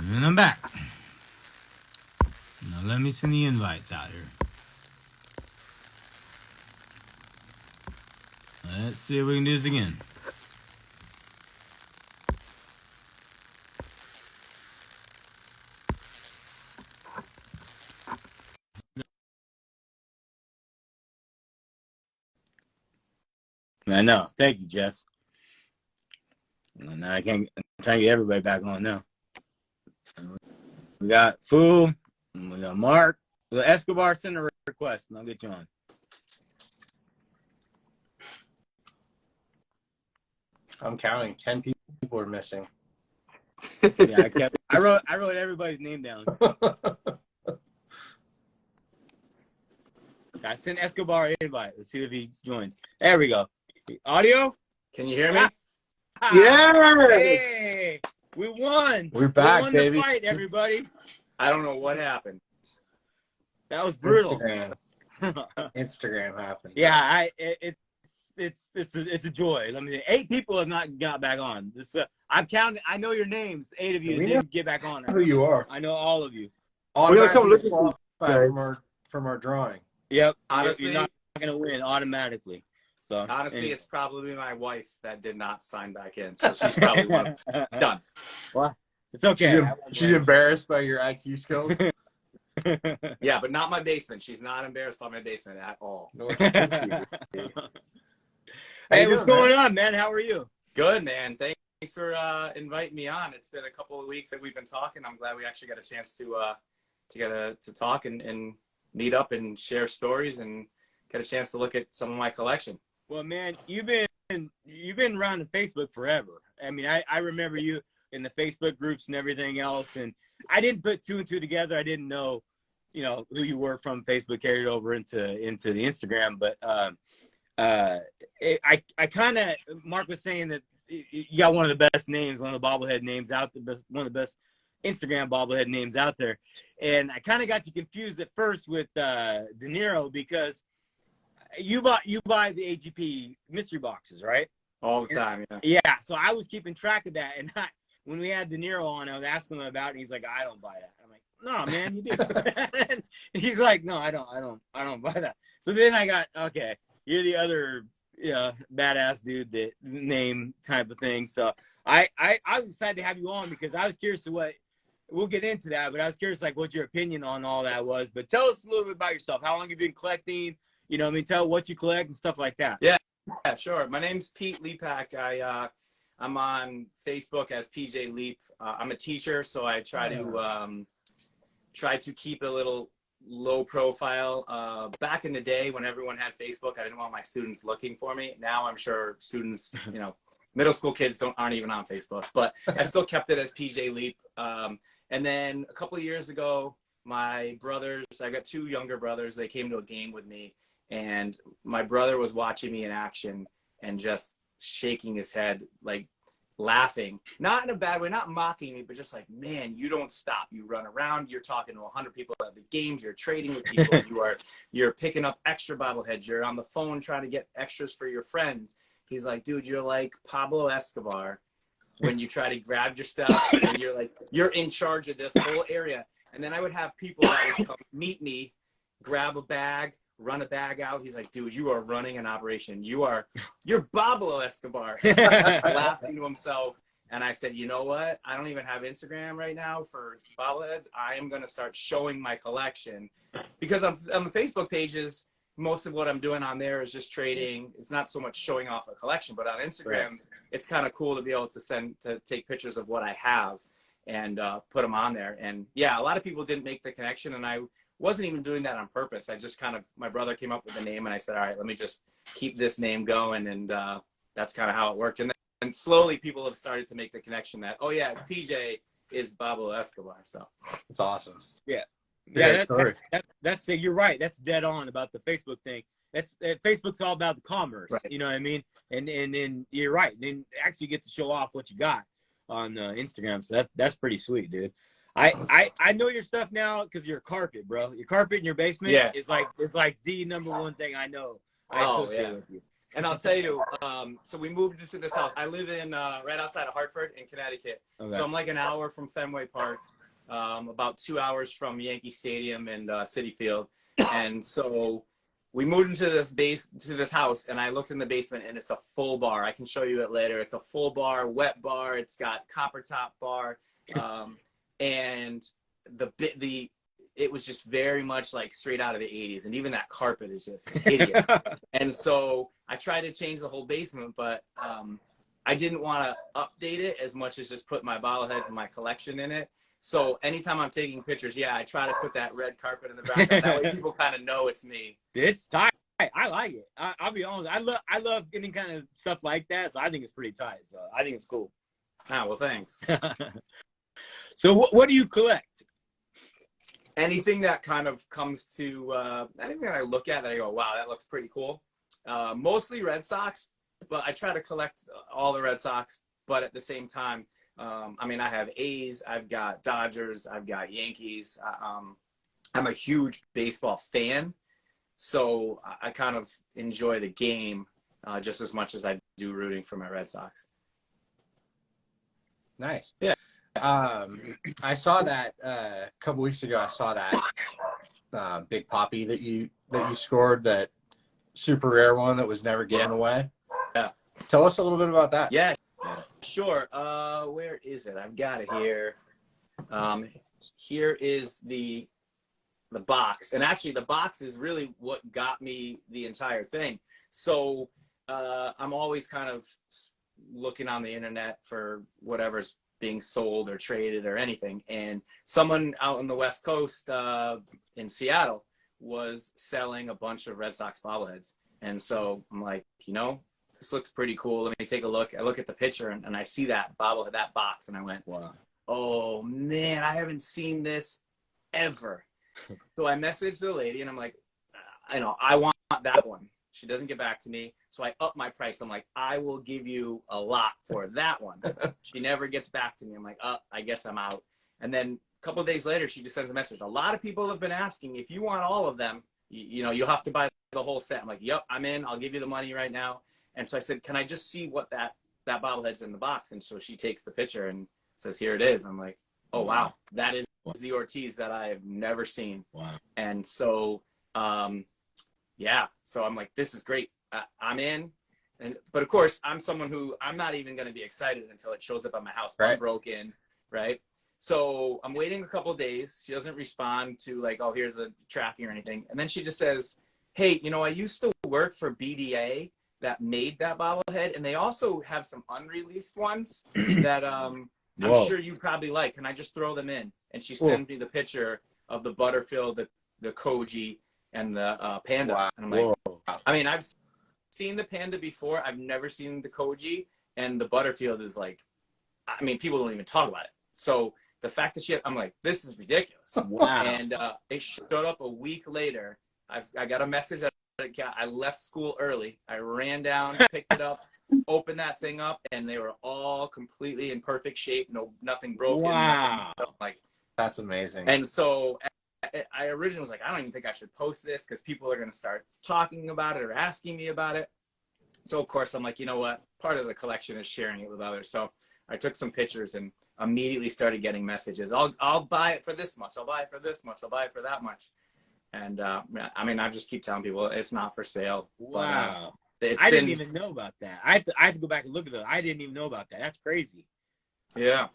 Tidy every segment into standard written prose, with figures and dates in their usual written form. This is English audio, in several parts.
And I'm back. Now let me send the invites out here. Let's see if we can do this again. I know. Thank you, Jess. Now I can't. I'm trying to get everybody back on now. We got Fu. We got Mark. We got Escobar. Send a request, and I'll get you on. I'm counting. 10 people are missing. Yeah, I wrote everybody's name down. I sent Escobar an invite. Let's see if he joins. There we go. Audio? Can you hear me? Yes. Hey, we won. We're back, we won baby. The fight, everybody. I don't know what happened. That was brutal. Instagram happened. Yeah, it's a joy. Let me say, 8 people have not got back on. Just I'm counting. I know your names. 8 of you didn't get back on. Who you are? I know all of you. We're gonna come listen to from our drawing. Yep. Honestly, you're not going to win automatically. So honestly, it's probably my wife that did not sign back in, so she's probably done. Well, it's okay. She's embarrassed by your IT skills. Yeah, but not my basement. She's not embarrassed by my basement at all. Hey, what's going on, man? How are you? Good, man. Thanks for inviting me on. It's been a couple of weeks that we've been talking. I'm glad we actually got a chance to talk and meet up and share stories and get a chance to look at some of my collection. Well, man, you've been around on Facebook forever. I mean, I remember you in the Facebook groups and everything else, and I didn't put 2 and 2 together. I didn't know, who you were from Facebook carried over into the Instagram. But I kind of, Mark was saying that you got one of the best names, one of the bobblehead names out there, one of the best Instagram bobblehead names out there. And I kind of got you confused at first with De Niro because you buy the AGP mystery boxes, right? All the time, yeah. Yeah, so I was keeping track of that, and when we had De Niro on, I was asking him about it, and he's like, I don't buy that. I'm like, no, man, you do. And he's like, no, I don't buy that. So then I got, okay, you're the other badass dude, that name type of thing. So I was excited to have you on because I was curious to what, we'll get into that, but I was curious, like, what your opinion on all that was. But tell us a little bit about yourself. How long have you been collecting? Tell what you collect and stuff like that. Yeah, sure. My name's Pete Leepak. I'm on Facebook as PJ Leep. I'm a teacher, so I try to keep it a little low profile. Back in the day when everyone had Facebook, I didn't want my students looking for me. Now I'm sure students, middle school kids aren't even on Facebook, but I still kept it as PJ Leep. And then a couple of years ago, my brothers, I got 2 younger brothers, they came to a game with me, and my brother was watching me in action and just shaking his head, like laughing, not in a bad way, not mocking me, but just like, man, you don't stop. You run around, you're talking to 100 people at the games, you're trading with people, you're picking up extra bobbleheads, you're on the phone trying to get extras for your friends. He's like, dude, you're like Pablo Escobar when you try to grab your stuff and you're like, you're in charge of this whole area. And then I would have people that would come meet me, grab a bag, run a bag out. He's like, dude, you are running an operation. You're Pablo Escobar. Laughing to himself. And I said, you know what? I don't even have Instagram right now for bobbleheads. I am going to start showing my collection because on the Facebook pages, most of what I'm doing on there is just trading. It's not so much showing off a collection, but on Instagram, right, it's kind of cool to be able to take pictures of what I have and put them on there. And yeah, a lot of people didn't make the connection, and I wasn't even doing that on purpose. I just kind of, my brother came up with the name, and I said, all right, let me just keep this name going. And that's kind of how it worked. And slowly people have started to make the connection that, oh yeah, it's PJ is Pablo Escobar. So it's awesome. Yeah. Yeah, that's you're right. That's dead on about the Facebook thing. Facebook's all about the commerce. Right. You know what I mean? And then you're right. Then actually get to show off what you got on Instagram. So that's pretty sweet, dude. I know your stuff now because your carpet, bro. Your carpet in your basement is like the #1 thing I know. I associate with you. And I'll tell you, so we moved into this house. I live in right outside of Hartford in Connecticut. Okay. So I'm like an hour from Fenway Park. about 2 hours from Yankee Stadium and Citi Field. And so we moved into this house, and I looked in the basement, and it's a full bar. I can show you it later. It's a full bar, wet bar. It's got copper top bar, and it was just very much like straight out of the 80s. And even that carpet is just hideous. And so I tried to change the whole basement, but I didn't want to update it as much as just put my bobbleheads and my collection in it. So anytime I'm taking pictures, I try to put that red carpet in the background. That way people kind of know it's me. It's tight. I like it. I'll be honest. I love getting kind of stuff like that. So I think it's pretty tight. So I think it's cool. Ah, well, thanks. So what do you collect? Anything that kind of comes to anything that I look at that I go, wow, that looks pretty cool. Mostly Red Sox, but I try to collect all the Red Sox. But at the same time, I mean, I have A's, I've got Dodgers, I've got Yankees. I'm a huge baseball fan, so I kind of enjoy the game just as much as I do rooting for my Red Sox. Nice. Yeah. I saw that a couple weeks ago. I saw that Big Poppy that you scored, that super rare one that was never given away. Yeah. Tell us a little bit about that. Yeah, sure. Where is it? I've got it here. Here is the box, and actually the box is really what got me the entire thing. So I'm always kind of looking on the internet for whatever's being sold or traded or anything, and someone out on the West Coast in Seattle was selling a bunch of Red Sox bobbleheads. And so I'm like, this looks pretty cool. Let me take a look. I look at the picture, and I see that bobblehead, that box, and I went, Wow. Oh man, I haven't seen this ever. So I messaged the lady, and I'm like, I want that one. She doesn't get back to me. So I up my price. I'm like, I will give you a lot for that one. She never gets back to me. I'm like, I guess I'm out. And then a couple of days later, she just sends a message. A lot of people have been asking, if you want all of them, you'll have to buy the whole set. I'm like, yep, I'm in. I'll give you the money right now. And so I said, can I just see what that bobblehead's in the box? And so she takes the picture and says, here it is. I'm like, oh, wow. That is the Ortiz that I have never seen. Wow. And so, so I'm like, this is great. I'm in. But of course, I'm someone who I'm not even going to be excited until it shows up at my house. Right. I'm broken, right? So I'm waiting a couple of days. She doesn't respond to like, oh, here's a tracking or anything. And then she just says, hey, I used to work for BDA that made that bobblehead, and they also have some unreleased ones that I'm sure you probably like. Can I just throw them in? And she sends me the picture of the Butterfield, the Koji, and the Panda. Wow. And I'm like, I mean, I've seen the Panda before. I've never seen the Koji, and the Butterfield is like, I mean, people don't even talk about it. So the fact that I'm like, this is ridiculous. Wow. And it showed up a week later. I got a message that I left school early. I ran down, picked it up, opened that thing up, and they were all completely in perfect shape. Nothing broken. Wow. Like, That's amazing. and so I originally was like, I don't even think I should post this because people are going to start talking about it or asking me about it. So of course I'm like, you know what? Part of the collection is sharing it with others. So I took some pictures and immediately started getting messages. I'll buy it for this much. I'll buy it for this much. I'll buy it for that much. And I mean, I just keep telling people it's not for sale. Wow. But, I didn't even know about that. I have to go back and look at those. I didn't even know about that. That's crazy. Yeah.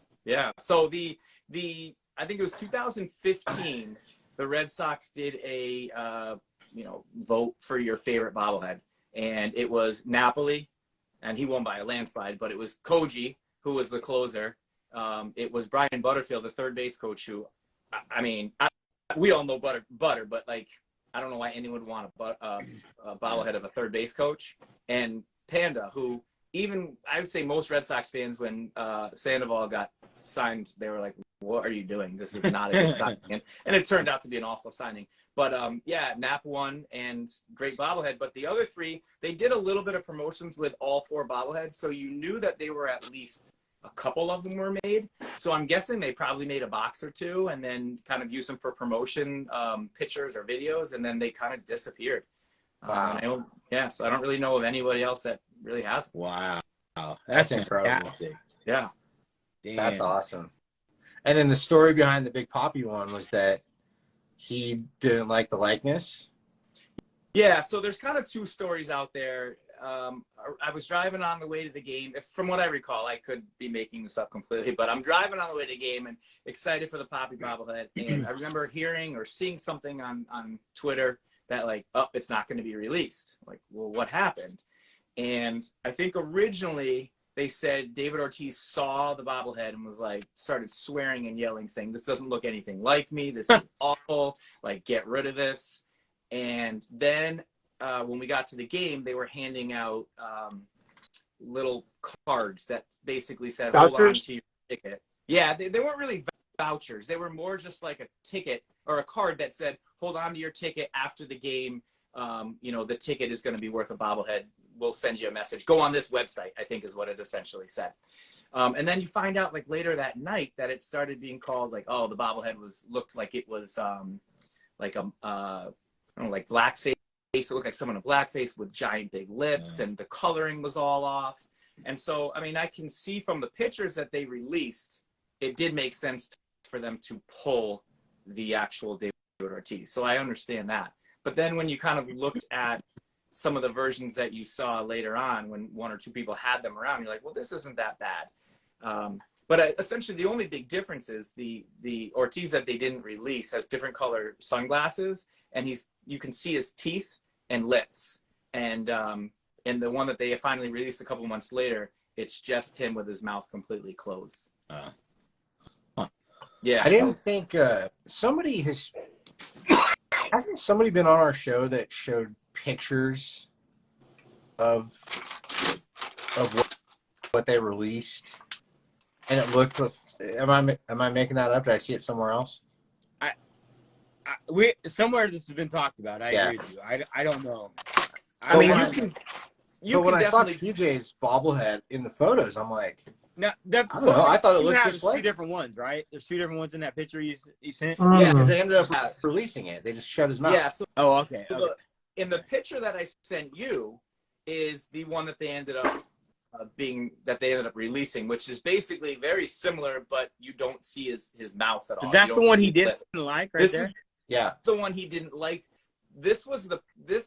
So the I think it was 2015. The Red Sox did a vote for your favorite bobblehead, and it was Napoli, and he won by a landslide. But it was Koji, who was the closer. It was Brian Butterfield, the third base coach, who, I mean, we all know Butter, but like, I don't know why anyone would want a bobblehead of a third base coach. And Panda, who even I would say most Red Sox fans, when Sandoval got signed, they were like, what are you doing? This is not a good signing. And it turned out to be an awful signing. But Nap won, and great bobblehead. But the other three, they did a little bit of promotions with all four bobbleheads. So you knew that they were at least a couple of them were made. So I'm guessing they probably made a box or two and then kind of used them for promotion pictures or videos, and then they kind of disappeared. Wow. So I don't really know of anybody else that really has them. Wow. That's incredible. fantastic. Yeah. Damn. That's awesome. And then the story behind the Big Poppy one was that he didn't like the likeness. Yeah, so there's kind of two stories out there. I was driving on the way to the game. From what I recall, I could be making this up completely, but I'm driving on the way to the game and excited for the Poppy bobblehead. And I remember hearing or seeing something on Twitter that like, oh, it's not going to be released. Like, well, what happened? And I think originally they said David Ortiz saw the bobblehead and was like, started swearing and yelling, saying, this doesn't look anything like me. This is awful. Like, get rid of this. And then when we got to the game, they were handing out little cards that basically said, Vouchers? hold on to your ticket. Yeah, they weren't really vouchers. They were more just like a ticket or a card that said, hold on to your ticket after the game. You know, the ticket is going to be worth a bobblehead. We'll send you a message. Go on this website, I think is what it essentially said. And then you find out like later that night that it started being called like, oh, the bobblehead looked like it was like a, I don't know, like blackface. It looked like someone in blackface with giant big lips, and the coloring was all off. And so, I mean, I can see from the pictures that they released, it did make sense for them to pull the actual David Ortiz. So I understand that. But then when you kind of looked at some of the versions that you saw later on, when one or two people had them around, you're like, well, this isn't that bad. But essentially, the only big difference is the Ortiz that they didn't release has different color sunglasses, and you can see his teeth and lips. And the one that they finally released a couple months later, it's just him with his mouth completely closed. Yeah, I didn't think hasn't somebody been on our show that showed pictures of what they released, and it looked. Am I making that up? Did I see it somewhere else? Somewhere this has been talked about. I agree with you. I don't know. I mean, but when I saw PJ's bobblehead in the photos, I'm like, no, I don't know. I thought it looked just like two different ones, right? There's two different ones in that picture you sent. Yeah, because they ended up releasing it. They just shut his mouth. Yeah. So, okay. In the picture that I sent you is the one that they ended up releasing, which is basically very similar, but you don't see his mouth at all. That's the one he didn't like, right there. Yeah, the one he didn't like. This was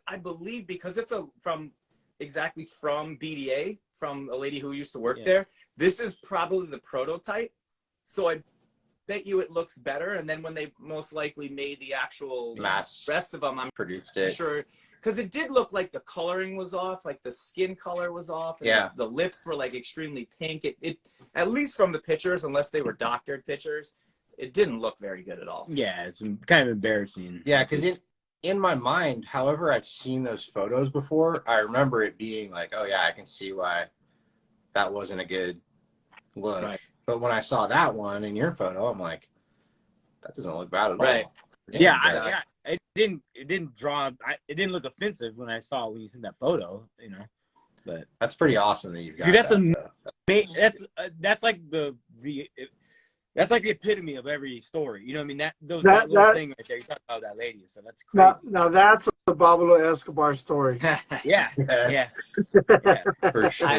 I believe, because it's from BDA, from a lady who used to work there. This is probably the prototype. So I bet you it looks better. And then when they most likely made the actual rest of them, I'm produced it. Sure. Because it did look like the coloring was off, like the skin color was off. And yeah. The lips were like extremely pink. It at least from the pictures, unless they were doctored pictures, it didn't look very good at all. Yeah, it's kind of embarrassing. Yeah, because in my mind, however I've seen those photos before, I remember it being like, oh yeah, I can see why that wasn't a good look. Right. But when I saw that one in your photo, I'm like, that doesn't look bad at all. Yeah, it didn't look offensive when you sent that photo, you know. But that's pretty awesome that you've got. Dude, that's like that's like the epitome of every story. You know what I mean? That little thing right there. You talk about that lady, so that's crazy. Now that's a Bobble Escobar story. Yeah. For sure.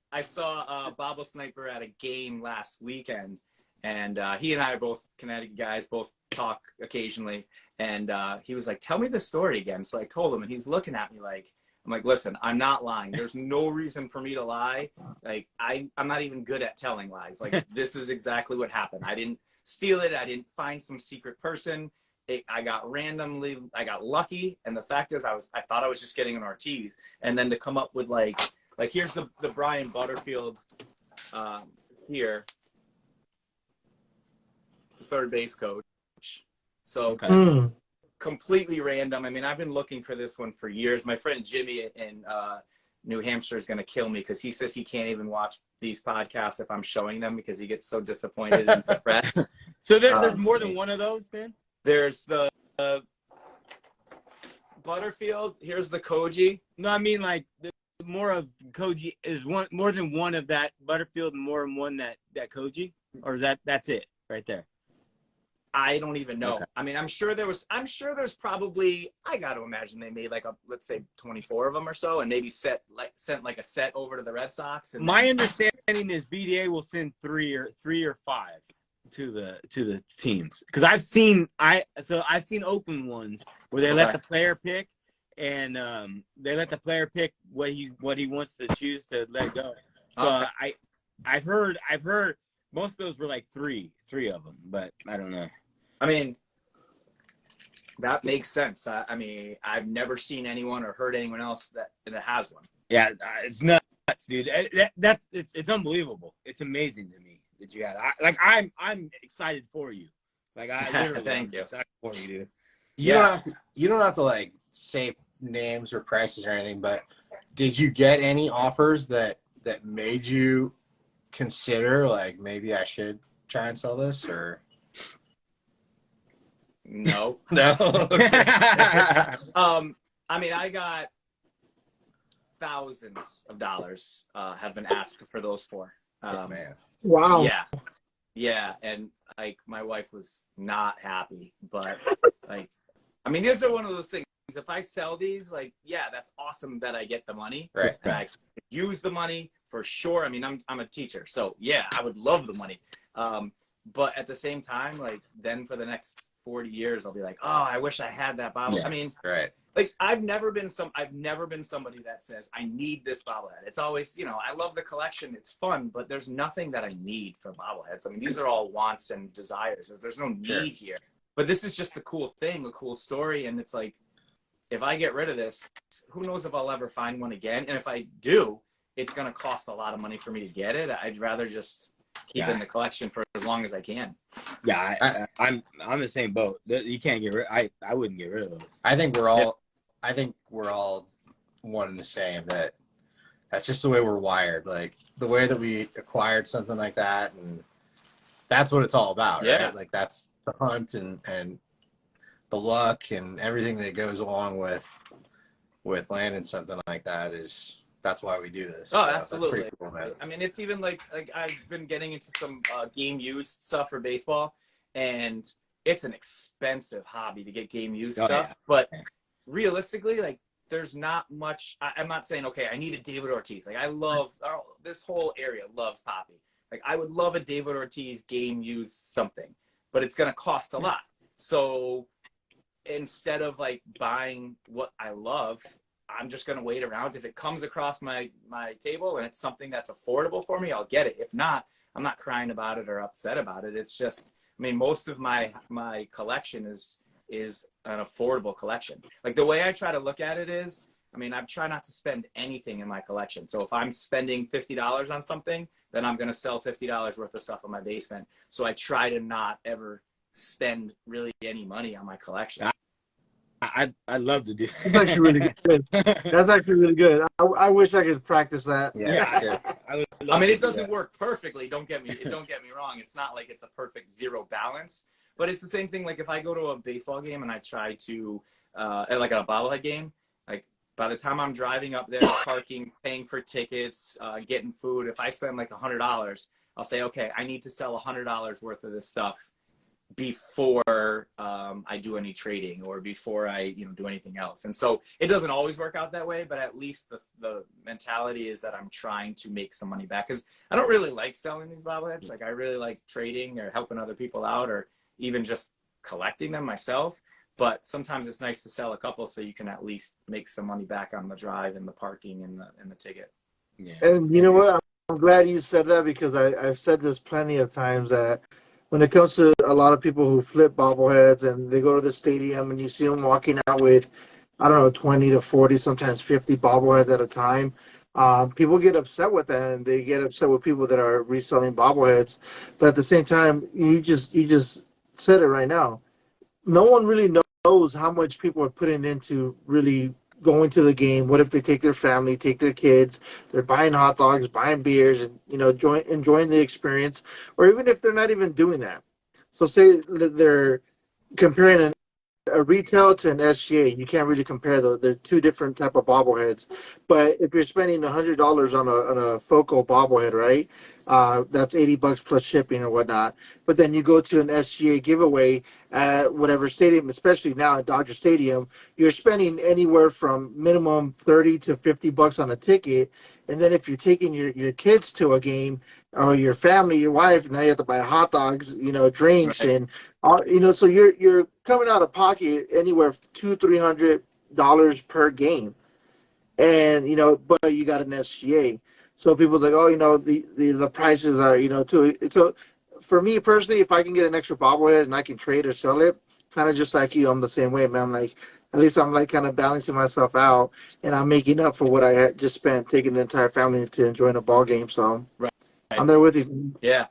I saw Bobble Sniper at a game last weekend, and he and I are both Connecticut guys, both talk occasionally, and he was like, tell me the story again. So I told him, and he's looking at me like, I'm like, listen, I'm not lying. There's no reason for me to lie. Like, I'm not even good at telling lies. Like, this is exactly what happened. I didn't steal it. I didn't find some secret person. I got lucky. And the fact is, I thought I was just getting an Ortiz. And then to come up with like here's the Brian Butterfield here, third base coach. So completely random. I mean, I've been looking for this one for years. My friend Jimmy in New Hampshire is going to kill me because he says he can't even watch these podcasts if I'm showing them because he gets so disappointed and depressed. So there's more than one of those then? There's the Butterfield. Here's the Koji. No, I mean like more of Koji is more than one of that Butterfield and more than one that Koji, or is that's it right there? I don't even know. Okay. I mean, I'm sure there's probably, I got to imagine they made let's say 24 of them or so, and maybe sent like a set over to the Red Sox. And my understanding is BDA will send three or five. the teams, because I've seen Oakland ones where they let the player pick, and they let the player pick what he wants to choose to let go. So I've heard most of those were like three of them, but I don't know. I mean, that makes sense. I mean, I've never seen anyone or heard anyone else that has one. Yeah, it's nuts, dude. It's unbelievable. It's amazing to me that you have. I'm excited for you. Like I literally Thank you. excited for you, dude. You don't have to like say names or prices or anything, but did you get any offers that made you consider like maybe I should try and sell this? Or No. no? I mean, I got thousands of dollars have been asked for those four. Man. Wow. Yeah, and like my wife was not happy, but like, I mean, these are one of those things. If I sell these, like, yeah, that's awesome that I get the money, Right? And I could use the money for sure. I mean, I'm a teacher, so yeah, I would love the money. But at the same time, like, then for the next 40 years, I'll be like, oh, I wish I had that bobblehead. I mean, right. Like I've never been somebody that says I need this bobblehead. It's always, I love the collection. It's fun, but there's nothing that I need for bobbleheads. I mean, these are all wants and desires. There's no need here. But this is just a cool thing, a cool story. And it's like, if I get rid of this, who knows if I'll ever find one again. And if I do, it's going to cost a lot of money for me to get it. I'd rather just keep it in the collection for as long as I can. Yeah, I'm the same boat. You can't get rid. I wouldn't get rid of those. I think we're all one and the same. That's just the way we're wired. Like the way that we acquired something like that, and that's what it's all about, right? Yeah. Like that's the hunt and the luck and everything that goes along with landing something like that that's why we do this. Oh, so absolutely. That's pretty cool, man. I mean, it's even like I've been getting into some game used stuff for baseball, and it's an expensive hobby to get game used stuff. Yeah. But realistically, like there's not much. I'm not saying, okay, I need a David Ortiz. Like I love this whole area loves Poppy. Like I would love a David Ortiz game used something, but it's going to cost a lot. So instead of like buying what I love, I'm just going to wait around. If it comes across my table and it's something that's affordable for me, I'll get it. If not, I'm not crying about it or upset about it. It's just, I mean, most of my collection is an affordable collection. Like the way I try to look at it is, I mean, I try not to spend anything in my collection. So if I'm spending $50 on something, then I'm going to sell $50 worth of stuff in my basement. So I try to not ever spend really any money on my collection. I'd love to do that. That's actually really good. That's actually really good. I wish I could practice that. Yeah. I mean, it doesn't work perfectly. Don't get me wrong. It's not like it's a perfect zero balance, but it's the same thing. Like if I go to a baseball game and I try to, like a bobblehead game, like by the time I'm driving up there, parking, paying for tickets, getting food, if I spend like $100, I'll say, okay, I need to sell $100 worth of this stuff before I do any trading or before I do anything else. And so it doesn't always work out that way, but at least the mentality is that I'm trying to make some money back, because I don't really like selling these bobbleheads. Like I really like trading or helping other people out or even just collecting them myself. But sometimes it's nice to sell a couple so you can at least make some money back on the drive and the parking and the ticket. Yeah. And you know what? I'm glad you said that, because I've said this plenty of times that when it comes to a lot of people who flip bobbleheads and they go to the stadium and you see them walking out with, I don't know, 20 to 40, sometimes 50 bobbleheads at a time, people get upset with that, and they get upset with people that are reselling bobbleheads. But at the same time, you just said it right now. No one really knows how much people are putting into really going to the game. What if they take their family, take their kids, they're buying hot dogs, buying beers, and enjoying the experience, or even if they're not even doing that. So say they're comparing a retail to an SGA. You can't really compare those. They're two different type of bobbleheads. But if you're spending $100 on a Foco bobblehead, right? That's $80 plus shipping or whatnot. But then you go to an SGA giveaway at whatever stadium, especially now at Dodger Stadium, you're spending anywhere from minimum 30 to $50 on a ticket. And then if you're taking your kids to a game or your family, your wife, now you have to buy hot dogs, drinks, Right. and so you're coming out of pocket anywhere $200-300 per game, and but you got an SGA. So people's like, oh, the prices are, too. So for me personally, if I can get an extra bobblehead and I can trade or sell it, kind of just like you, I'm the same way, man. Like, at least I'm like kind of balancing myself out, and I'm making up for what I had just spent taking the entire family to enjoying a ball game. So Right. I'm there with you. Yeah,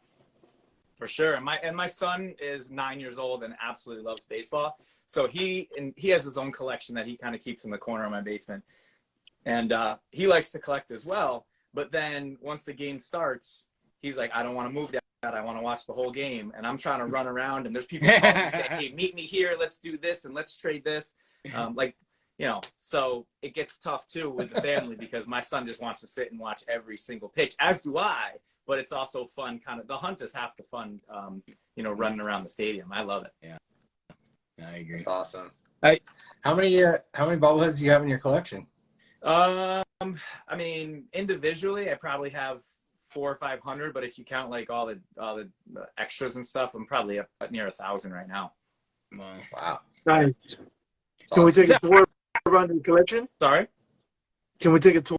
for sure. And my son is 9 years old and absolutely loves baseball. So he has his own collection that he kind of keeps in the corner of my basement. And he likes to collect as well. But then once the game starts, he's like, I don't want to move that. I want to watch the whole game. And I'm trying to run around, and there's people calling me saying, hey, meet me here. Let's do this and let's trade this. So it gets tough too with the family because my son just wants to sit and watch every single pitch, as do I. But it's also fun. Kind of the hunt is half the fun. Running around the stadium. I love it. Yeah, I agree. It's awesome. Hey, how many bobbleheads do you have in your collection? I mean, individually, I probably have 400 or 500. But if you count like all the extras and stuff, I'm probably up near 1,000 right now. Wow. Nice. Can we take a tour around your collection? Sorry. Can we take a tour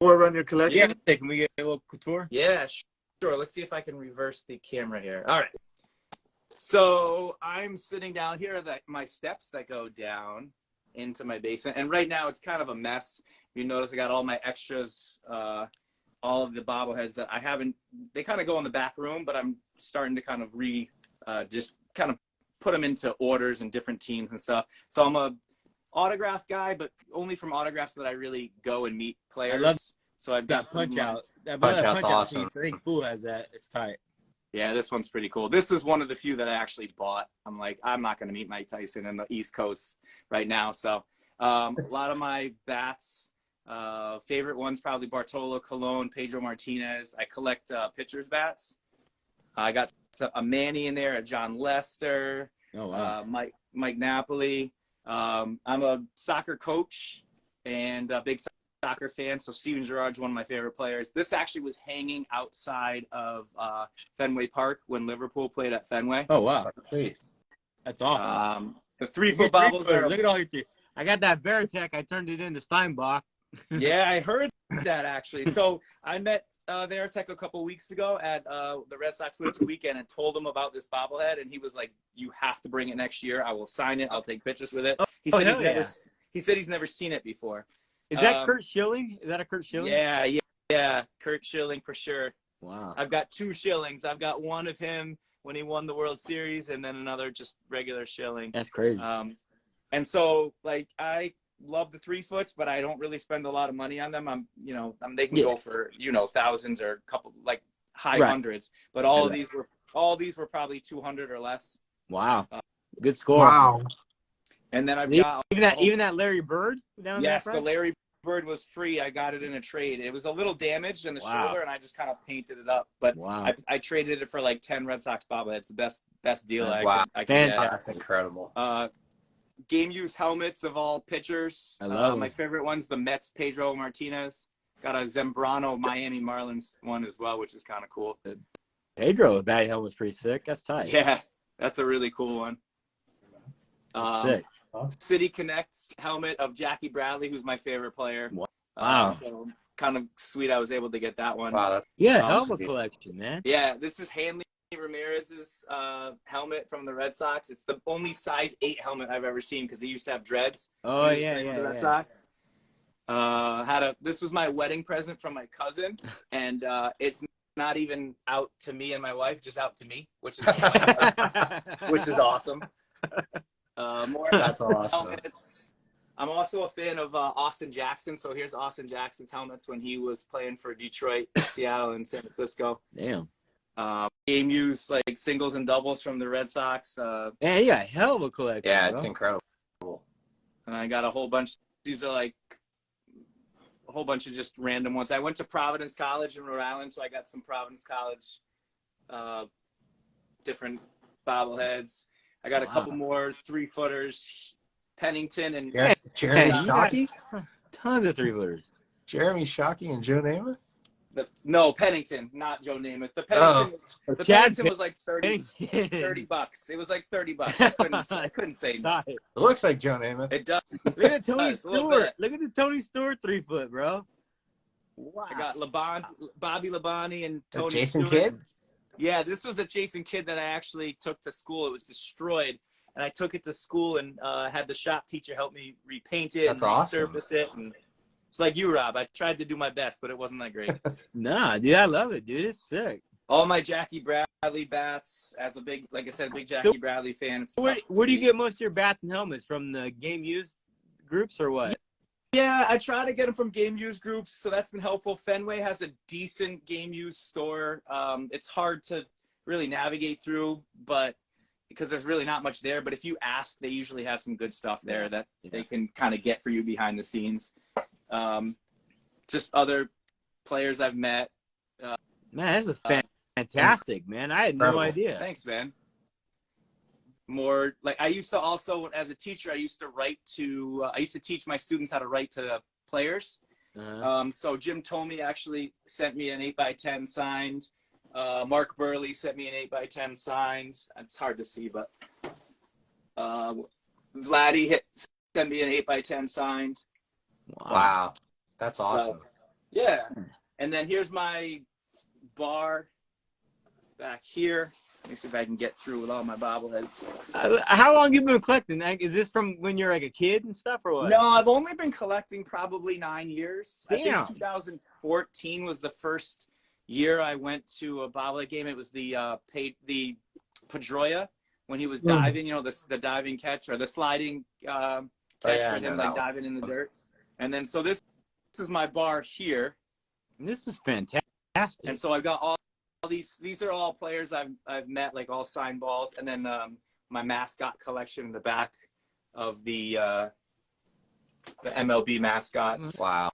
around your collection? Yeah, can we get a little tour? Yeah, sure. Let's see if I can reverse the camera here. All right. So I'm sitting down here at my steps that go down into my basement. And right now it's kind of a mess. You notice I got all my extras, all of the bobbleheads that I haven't, they kind of go in the back room, but I'm starting to kind of just kind of put them into orders and different teams and stuff. So I'm a autograph guy, but only from autographs that I really go and meet players. I love so I've got that punch out. That Punch out's out awesome. piece, I think Fool has that. It's tight. Yeah, this one's pretty cool. This is one of the few that I actually bought. I'm like, I'm not going to meet Mike Tyson in the East Coast right now. So a lot of my bats, favorite ones probably Bartolo Colon, Pedro Martinez. I collect pitchers' bats. I got a Manny in there, a John Lester, Oh, wow. Mike Napoli. I'm a soccer coach and a big soccer fan, so Steven Gerrard's one of my favorite players. This actually was hanging outside of Fenway Park when Liverpool played at Fenway. Oh, wow. Sweet. That's awesome. The 3-foot bobbles are Look at all your teeth. I got that Veritech. I turned it into Steinbach. Yeah, I heard that actually. So I met Veritech a couple weeks ago at the Red Sox Winter Weekend and told him about this bobblehead, and he was like, "You have to bring it next year. I will sign it. I'll take pictures with it." He said he's never seen it before. Is that Kurt Schilling? Is that a Kurt Schilling? Yeah. Kurt Schilling for sure. Wow. I've got 2 Schillings. I've got one of him when he won the World Series, and then another just regular Schilling. That's crazy. And so like I love the 3-foots, but I don't really spend a lot of money on them. They can go for thousands or a couple like high hundreds, but all these were probably 200 or less. Wow. Good score. Wow. And then I've got even that Larry Bird down there. Yes, the Larry Bird was free. I got it in a trade. It was a little damaged in the shoulder, and I just kind of painted it up. But I traded it for like 10 Red Sox bobbleheads. The best deal I could get. That's incredible. Game use helmets of all pitchers. I love my favorite one's the Mets Pedro Martinez. Got a Zambrano Miami Marlins one as well, which is kind of cool. Pedro, the bat helmet's pretty sick. That's tight. Yeah, that's a really cool one. Sick. City Connect's helmet of Jackie Bradley, who's my favorite player. Wow. So kind of sweet I was able to get that one. Wow. Hell of a collection, man. Yeah, this is Hanley Ramirez's helmet from the Red Sox. It's the only size 8 helmet I've ever seen because he used to have dreads. Oh, yeah. The Red Sox. This was my wedding present from my cousin, and it's not even out to me and my wife, just out to me, which is which is awesome. That's awesome. Helmets. I'm also a fan of Austin Jackson. So here's Austin Jackson's helmets when he was playing for Detroit, Seattle, and San Francisco. Damn. Game used like singles and doubles from the Red Sox. Man, you got a hell of a collection. Yeah, bro. it's incredible. And I got a whole bunch. These are like a whole bunch of just random ones. I went to Providence College in Rhode Island, so I got some Providence College different bobbleheads. I got a couple more 3-footers, Pennington and Jeremy you got Shockey? tons of 3-footers. Jeremy Shockey and Joe Namath? No, Pennington, not Joe Namath. The Pennington was like $30. It was like $30. I couldn't say no. It looks like Joe Namath. It does. Look at Tony Stewart. Look at the Tony Stewart 3-foot, bro. Wow. I got Bobby Labonte and Tony Jason Stewart. Kidd? Yeah, this was a Jason Kidd that I actually took to school. It was destroyed, and I took it to school and had the shop teacher help me repaint it and resurface it. And it's like you, Rob. I tried to do my best, but it wasn't that great. Nah, dude, I love it, dude. It's sick. All my Jackie Bradley bats, as a big, like I said, big Jackie Bradley fan. Where do you get most of your bats and helmets? From the game used groups or what? Yeah, I try to get them from game use groups, so that's been helpful. Fenway has a decent game use store. It's hard to really navigate through, but because there's really not much there. But if you ask, they usually have some good stuff there that they can kind of get for you behind the scenes. Just other players I've met. Man, this is fantastic, man. I had no idea. Thanks, man. More like I used to also, as a teacher, I used to teach my students how to write to players. So Jim Tomey actually sent me an 8x10 signed. Mark Burley sent me an 8x10 signed. It's hard to see, but Vladdy sent me an 8x10 signed. Wow. That's awesome. Yeah. And then here's my bar back here. Let me see if I can get through with all my bobbleheads. How long have you been collecting? Is this from when you're like a kid and stuff, or what? No, I've only been collecting probably 9 years. Damn. I think 2014 was the first year I went to a bobblehead game. It was the Pedroia when he was diving. You know, the diving catch or the sliding catch with him like diving in the dirt. And then so this is my bar here. And this is fantastic. And so I've got all these are all players I've met, like all signed balls, and then my mascot collection in the back of the MLB mascots. Wow.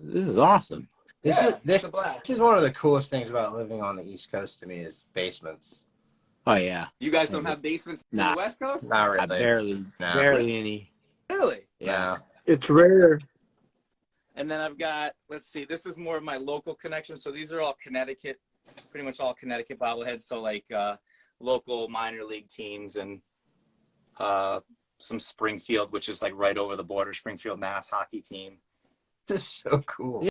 This is awesome. This is one of the coolest things about living on the East Coast to me is basements. Oh yeah. You guys don't have basements in the West Coast? Not really. Barely any. Really? Yeah. It's rare. And then I've got, let's see, this is more of my local connection. So these are all Connecticut, pretty much all Connecticut bobbleheads. So like local minor league teams and some Springfield, which is like right over the border, Springfield, Mass hockey team. This is so cool.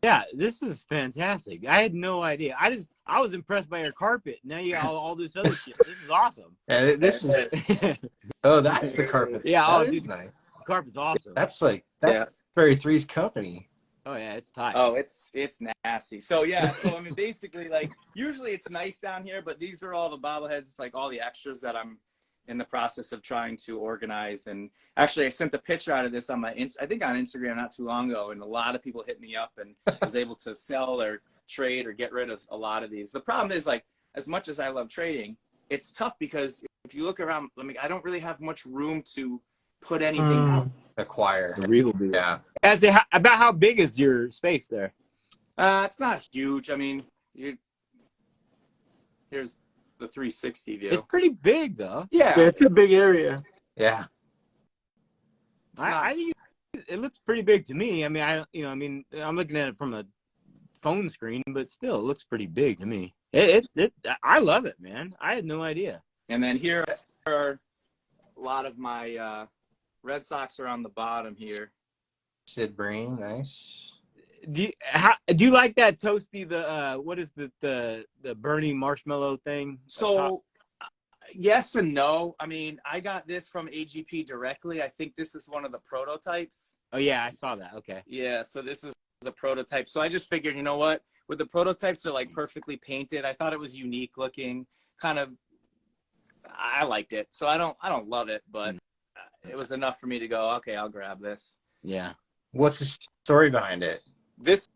Yeah, this is fantastic. I had no idea. I was impressed by your carpet. Now you got all this other shit. This is awesome. Yeah, this is. Oh, that's the carpet. Yeah, that is nice. The carpet's awesome. That's Fairy 3's company. Oh yeah, it's tight. Oh, it's nasty. So yeah, so I mean, basically, like usually it's nice down here, but these are all the bobbleheads, like all the extras that I'm in the process of trying to organize. And actually, I sent the picture out of this on I think on Instagram not too long ago, and a lot of people hit me up and was able to sell or trade or get rid of a lot of these. The problem is, like, as much as I love trading, it's tough because if you look around, I mean, I don't really have much room to put anything out. Acquire. Yeah. About how big is your space there? It's not huge. I mean, here's the 360 view. It's pretty big, though. Yeah, it's a big area. Yeah. I think it looks pretty big to me. I mean, I'm looking at it from a phone screen, but still, it looks pretty big to me. I love it, man. I had no idea. And then here are a lot of my Red Sox are on the bottom here. Sid Breen, nice. Do you like that toasty? What is the burning marshmallow thing? So, yes and no. I mean, I got this from AGP directly. I think this is one of the prototypes. Oh yeah, I saw that. Okay. Yeah, so this is a prototype. So I just figured, you know what? With the prototypes, they're like perfectly painted. I thought it was unique looking. Kind of, I liked it. So I don't love it, but it was enough for me to go, okay, I'll grab this. Yeah. What's the story behind it? This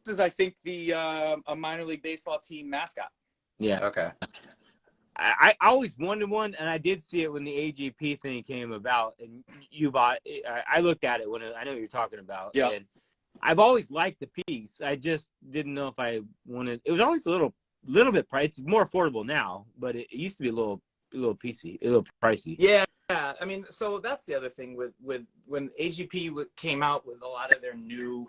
is, I think, a minor league baseball team mascot. Yeah. Okay. I always wanted one, and I did see it when the AGP thing came about, and you bought it. I looked at it when I know what you're talking about. Yeah. And I've always liked the piece. I just didn't know if I wanted. It was always a little bit pricey. It's more affordable now, but it used to be a little pricey. Yeah, I mean, so that's the other thing with when AGP came out with a lot of their new,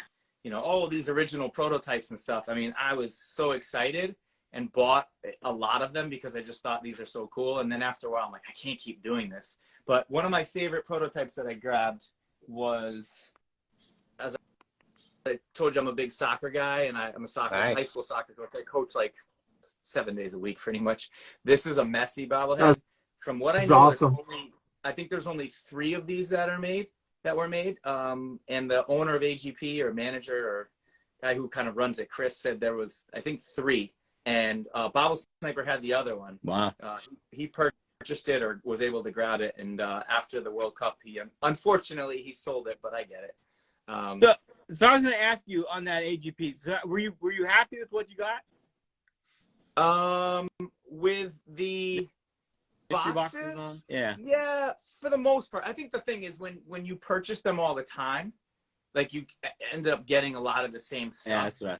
all these original prototypes and stuff. I mean, I was so excited and bought a lot of them because I just thought these are so cool. And then after a while, I'm like, I can't keep doing this. But one of my favorite prototypes that I grabbed was, as I told you, I'm a big soccer guy, and I'm a high school soccer coach. I coach like 7 days a week, pretty much. This is a Messi bobblehead. From what I know, awesome. I think there's only 3 of these that were made. And the owner of AGP, or manager, or guy who kind of runs it, Chris, said there was, I think, 3. And Bobble Sniper had the other one. Wow. He purchased it, or was able to grab it. And after the World Cup, unfortunately he sold it, but I get it. So I was going to ask you on that AGP. So were you happy with what you got? With the boxes on? Yeah. Yeah, for the most part. I think the thing is when you purchase them all the time, like, you end up getting a lot of the same stuff. Yeah, that's right.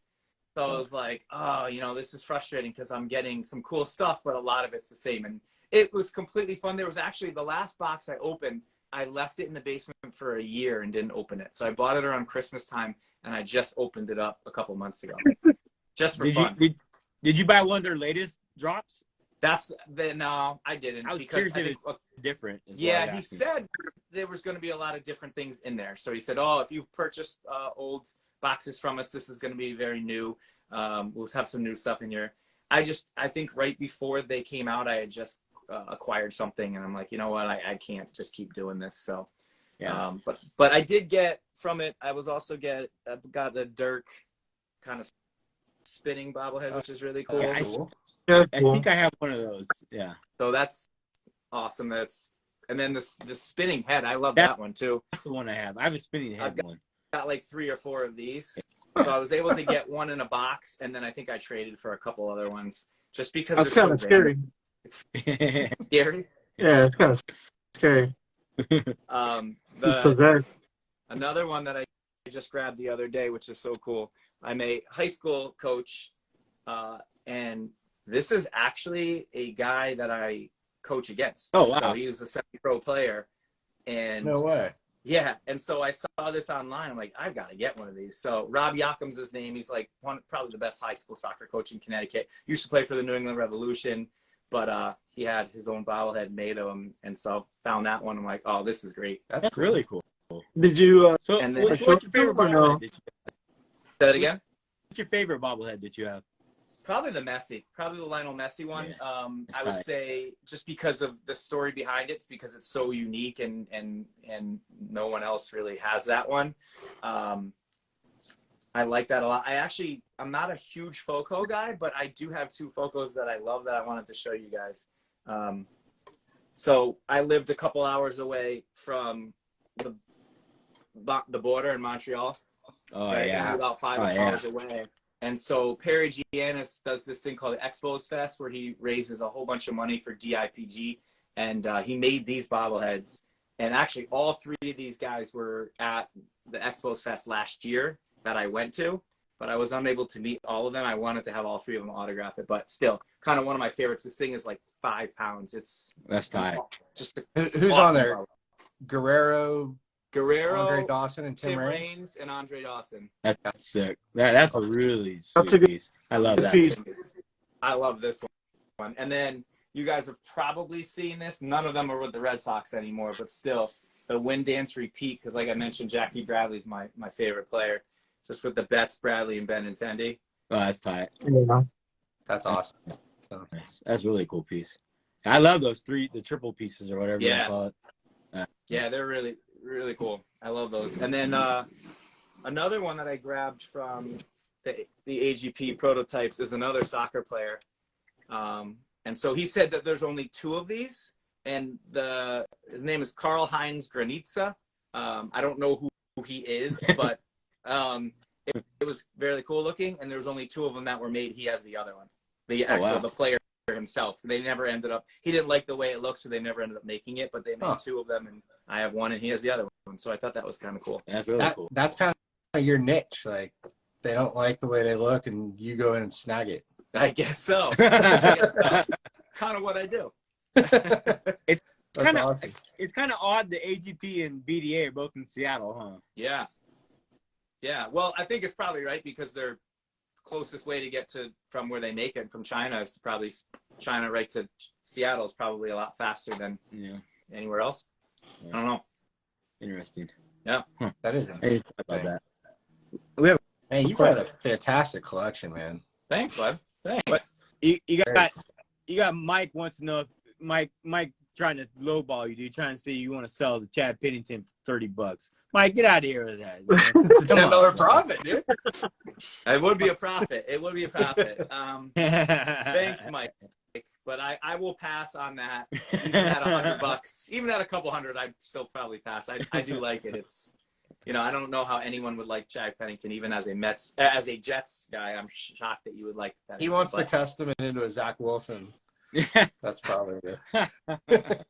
So I was like, oh, this is frustrating because I'm getting some cool stuff, but a lot of it's the same. And it was completely fun. There was actually the last box I opened, I left it in the basement for a year and didn't open it. So I bought it around Christmas time, and I just opened it up a couple months ago. Just for fun. Did you buy one of their latest drops? No, I didn't. I was because curious if it's different. Yeah, he said there was going to be a lot of different things in there. So he said, oh, if you've purchased old boxes from us, this is going to be very new. We'll have some new stuff in here. I think right before they came out, I had just acquired something, and I'm like, you know what, I can't just keep doing this. So yeah. But I did get from it. I was also got the Dirk kind of spinning bobblehead, which is really cool. Yeah, Cool. I think I have one of those. Yeah. So that's awesome. And then the spinning head. I love that one too. That's the one I have. I have a spinning head one. Got like 3 or 4 of these. So I was able to get one in a box, and then I think I traded for a couple other ones just because That's kind of scary. It's scary. Yeah, it's kind of scary. Another one that I just grabbed the other day, which is so cool. I'm a high school coach, and this is actually a guy that I coach against. Oh, wow. So he's a semi-pro player. And No way. Yeah, and so I saw this online. I'm like, I've got to get one of these. So Rob Yacom's his name. He's like probably the best high school soccer coach in Connecticut. Used to play for the New England Revolution, but he had his own bobblehead made of him, and so found that one. I'm like, oh, this is great. That's really cool. Did you? So, and then, what's your favorite bobblehead? Say that again? What's your favorite bobblehead that you have? Probably the Lionel Messi one. Yeah, I would say just because of the story behind it, because it's so unique and no one else really has that one. I like that a lot. I'm not a huge Foco guy, but I do have 2 Focos that I love that I wanted to show you guys. So I lived a couple hours away from the border in Montreal. Oh, right? yeah. About 5 hours away. And so Perry Giannis does this thing called the Expos Fest, where he raises a whole bunch of money for DIPG. And he made these bobbleheads. And actually, all 3 of these guys were at the Expos Fest last year that I went to. But I was unable to meet all of them. I wanted to have all 3 of them autograph it. But still, kind of one of my favorites. This thing is like 5 pounds. That's tight. Just Who's awesome on there? Guerrero, Andre Dawson, and Tim Raines. Raines, and Andre Dawson. That's sick. That's a really sweet piece. I love that. piece. I love this one. And then you guys have probably seen this. None of them are with the Red Sox anymore, but still, the Win Dance Repeat, because like I mentioned, Jackie Bradley's my favorite player, just with the Betts, Bradley, and Benintendi. Oh, that's tight. Yeah. That's awesome. That's a really cool piece. I love those the triple pieces or whatever you call it. Yeah, they're really, really cool. I love those. And then another one that I grabbed from the AGP prototypes is another soccer player. And so he said that there's only 2 of these, and his name is Karl-Heinz Granitza. I don't know who he is, but it was very cool looking, and there was only 2 of them that were made. He has the other one, the player himself. They never ended up. He didn't like the way it looks, so they never ended up making it. But they made 2 of them, and I have one, and he has the other one. So I thought that was kind of cool. That's really cool. That's kind of your niche. Like they don't like the way they look, and you go in and snag it. I guess so. Kind of what I do. It's That's kind of awesome. It's kind of odd the AGP and BDA are both in Seattle, huh? Yeah. Yeah. Well, I think it's probably right because they're closest way to get to from where they make it from China is probably China right to Seattle is probably a lot faster than anywhere else. Yeah. I don't know. Interesting. Yeah. That is I interesting. just thought about that. We have Hey, you got a fantastic collection, man. Thanks, bud. Thanks. What? You got Mike wants to know if Mike trying to lowball you, dude. Trying to say you want to sell the Chad Pennington for $30. Mike, get out of here with that. It's a Come $10 on, profit, dude. It would be a profit. It would be a profit. Thanks, Mike. But I will pass on that. Even at $100, even at a couple hundred, I'd still probably pass. I do like it. It's, I don't know how anyone would like Chad Pennington, even as a Jets guy. I'm shocked that you would like Pennington. He wants to custom it into a Zach Wilson. That's probably it.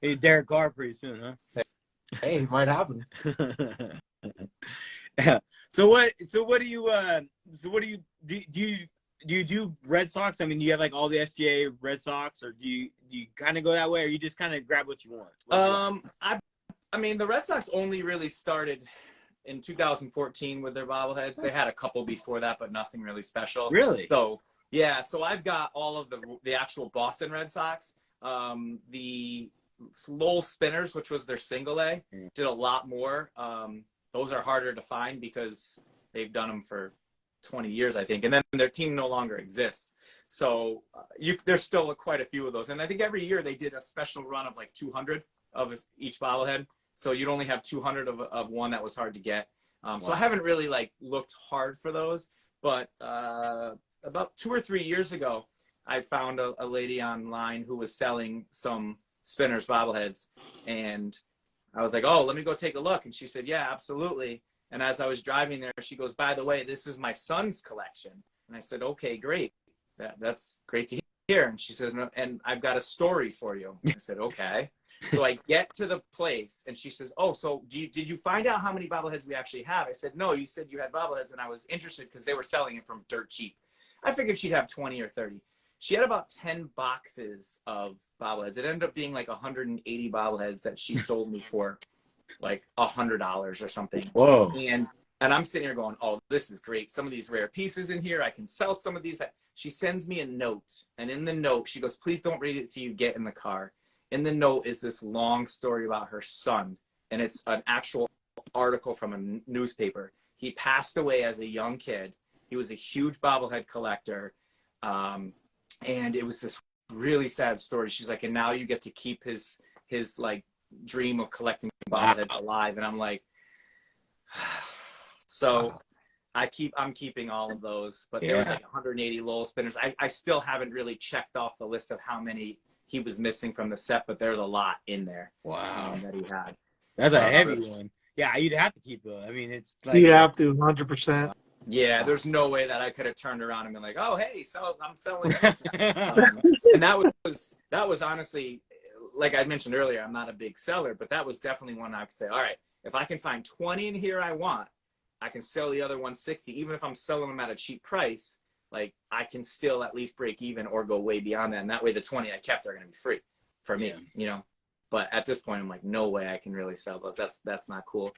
Hey, Derek Carr pretty soon, huh? Hey, it might happen. So what do you do Red Sox? I mean, do you have like all the SGA Red Sox, or do you kind of go that way, or you just kind of grab what you want? I mean, the Red Sox only really started in 2014 with their bobbleheads. They had a couple before that, but nothing really special. Really? So yeah, so I've got all of the actual Boston Red Sox. The Lowell Spinners, which was their single A, did a lot more. Those are harder to find because they've done them for 20 years, I think, and then their team no longer exists. So there's still quite a few of those, and I think every year they did a special run of like 200 of each bobblehead. So you'd only have 200 of one that was hard to get. So I haven't really like looked hard for those, but about 2 or 3 years ago, I found a lady online who was selling some Spinners bobbleheads, and I was like, oh, let me go take a look. And she said, yeah, absolutely. And as I was driving there, she goes, by the way, this is my son's collection. And I said, okay, great. That's great to hear. And she says, no, and I've got a story for you. I said, okay. So I get to the place, and she says, oh, so did you find out how many bobbleheads we actually have? I said, no, you said you had bobbleheads, and I was interested because they were selling it from dirt cheap. I figured she'd have 20 or 30. She had about 10 boxes of bobbleheads. It ended up being like 180 bobbleheads that she sold me for like $100 or something. Whoa. And I'm sitting here going, oh, this is great. Some of these rare pieces in here. I can sell some of these. She sends me a note. And in the note, she goes, please don't read it till you get in the car. In the note is this long story about her son. And it's an actual article from a newspaper. He passed away as a young kid. He was a huge bobblehead collector. And it was this really sad story. She's like, and now you get to keep his like dream of collecting bobbleheads alive. And I'm like, so wow. I'm keeping all of those, but there was like 180 Lowell Spinners. I still haven't really checked off the list of how many he was missing from the set, but there's a lot in there. Wow. That he had. That's a heavy one. Yeah, you'd have to keep those. I mean, it's like you have to 100%. Yeah, there's no way that I could have turned around and been like, "Oh, hey, so I'm selling this." And that was honestly, like I mentioned earlier, I'm not a big seller, but that was definitely one I could say, "All right, if I can find 20 in here I want, I can sell the other 160, even if I'm selling them at a cheap price. Like I can still at least break even or go way beyond that. And that way, the 20 I kept are going to be free for me, you know." But at this point, I'm like, no way I can really sell those. That's not cool.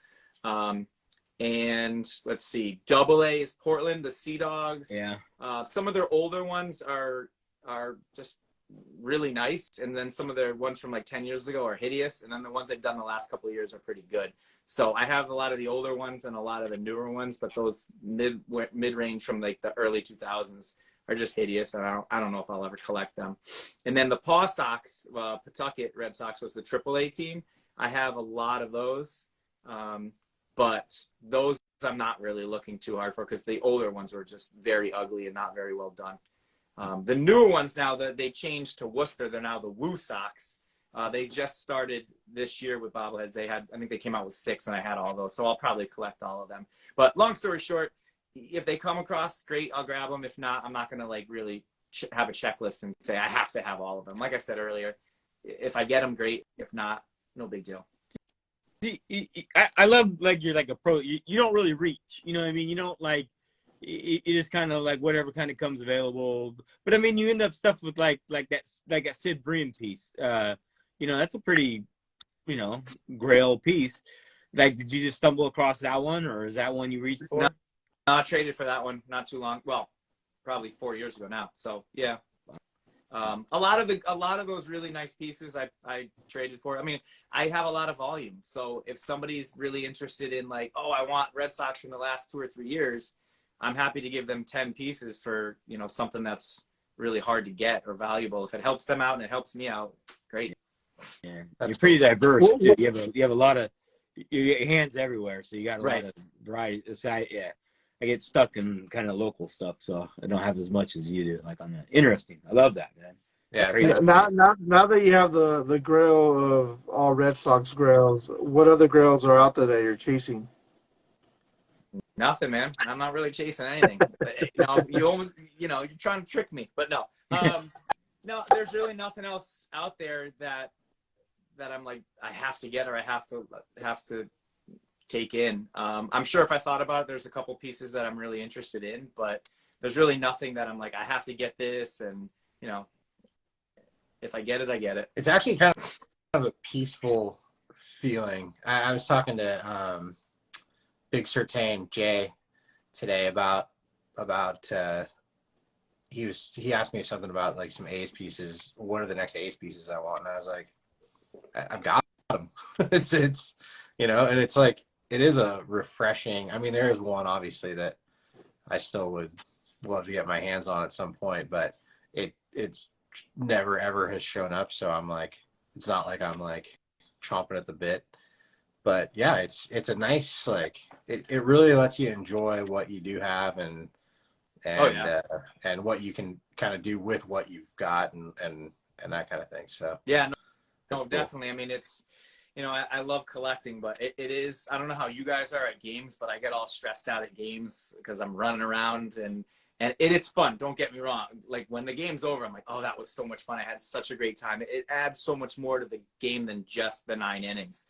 And let's see, Double A is Portland, the Sea Dogs. Yeah. Some of their older ones are just really nice, and then some of their ones from like 10 years ago are hideous, and then the ones they've done the last couple of years are pretty good. So I have a lot of the older ones and a lot of the newer ones, but those mid-range from like the early 2000s are just hideous, and I don't know if I'll ever collect them. And then the Paw Sox, Pawtucket Red Sox was the AAA team. I have a lot of those. But those I'm not really looking too hard for because the older ones were just very ugly and not very well done. The newer ones now, that they changed to Worcester, they're now the Woo Sox. They just started this year with bobbleheads. I think they came out with 6, and I had all those, so I'll probably collect all of them. But long story short, if they come across, great, I'll grab them. If not, I'm not going to like really have a checklist and say I have to have all of them. Like I said earlier, if I get them, great. If not, no big deal. See, I love like you're like a pro. You don't really reach. You know what I mean? You don't like. It is kind of like whatever kind of comes available. But I mean, you end up stuff with like that Sid Bream piece. You know, that's a pretty, you know, grail piece. Like, did you just stumble across that one, or is that one you reached for? No, I traded for that one not too long. Well, probably 4 years ago now. So yeah. A lot of those really nice pieces I traded for. I mean, I have a lot of volume. So if somebody's really interested in like, oh, I want Red Sox from the last 2 or 3 years, I'm happy to give them 10 pieces for, you know, something that's really hard to get or valuable. If it helps them out and it helps me out, great. Yeah, That's you're pretty diverse Well, too. You have a lot of you get hands everywhere, so you got a Right. lot of variety. Yeah, I get stuck in kind of local stuff, so I don't have as much as you do. Like on that, interesting. I love that, man. Yeah. Crazy. now that you have the grail of all Red Sox grails, what other grails are out there that you're chasing? Nothing, man. I'm not really chasing anything. You know, you almost, you know, you're trying to trick me, but no. No, there's really nothing else out there that I'm like, I have to get or I have to take in. I'm sure if I thought about it, there's a couple pieces that I'm really interested in, but there's really nothing that I'm like, I have to get this. And, you know, if I get it, I get it. It's actually kind of a peaceful feeling. I was talking to Big Certain Jay today about he asked me something about like some A's pieces. What are the next A's pieces I want? And I was like, I've got them. it's you know, and it's like it is a refreshing. I mean, there is one obviously that I still would love to get my hands on at some point, but it's never ever has shown up. So I'm like, it's not like I'm like chomping at the bit. But yeah, it's a nice like it really lets you enjoy what you do have and what you can kind of do with what you've got and that kind of thing. So Yeah, no, cool. definitely. I mean, it's, you know, I love collecting, but it is, I don't know how you guys are at games, but I get all stressed out at games because I'm running around and it's fun. Don't get me wrong. Like when the game's over, I'm like, oh, that was so much fun. I had such a great time. It adds so much more to the game than just the 9 innings.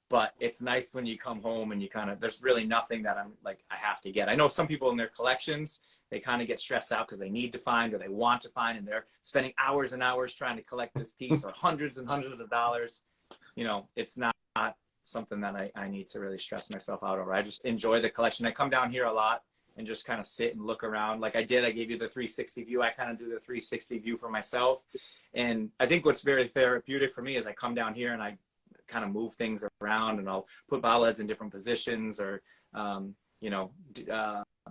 But it's nice when you come home and you kind of, there's really nothing that I'm like, I have to get. I know some people in their collections, they kind of get stressed out because they need to find or they want to find, and they're spending hours and hours trying to collect this piece or hundreds and hundreds of dollars. You know, it's not something that I need to really stress myself out over. I just enjoy the collection. I come down here a lot and just kind of sit and look around. Like I did, I gave you the 360 view. I kind of do the 360 view for myself. And I think what's very therapeutic for me is I come down here and I kind of move things around and I'll put bobbleheads in different positions or, you know,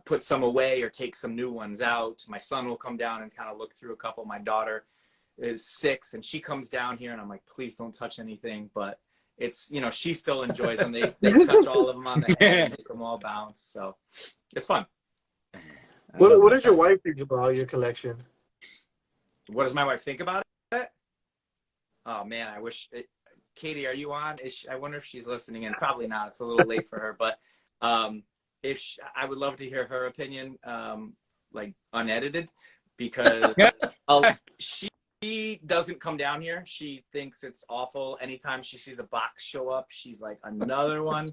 put some away or take some new ones out. My son will come down and kind of look through a couple. My daughter is 6 and she comes down here and I'm like, please don't touch anything. But it's, you know, she still enjoys them. They touch all of them on the head and make them all bounce. So it's fun. What does your wife think about your collection? What does my wife think about it? Oh man, I wish Katie, are you on? I wonder if she's listening in. Probably not. It's a little late for her, but I would love to hear her opinion, like unedited, because she doesn't come down here. She thinks it's awful. Anytime she sees a box show up, she's like, another one.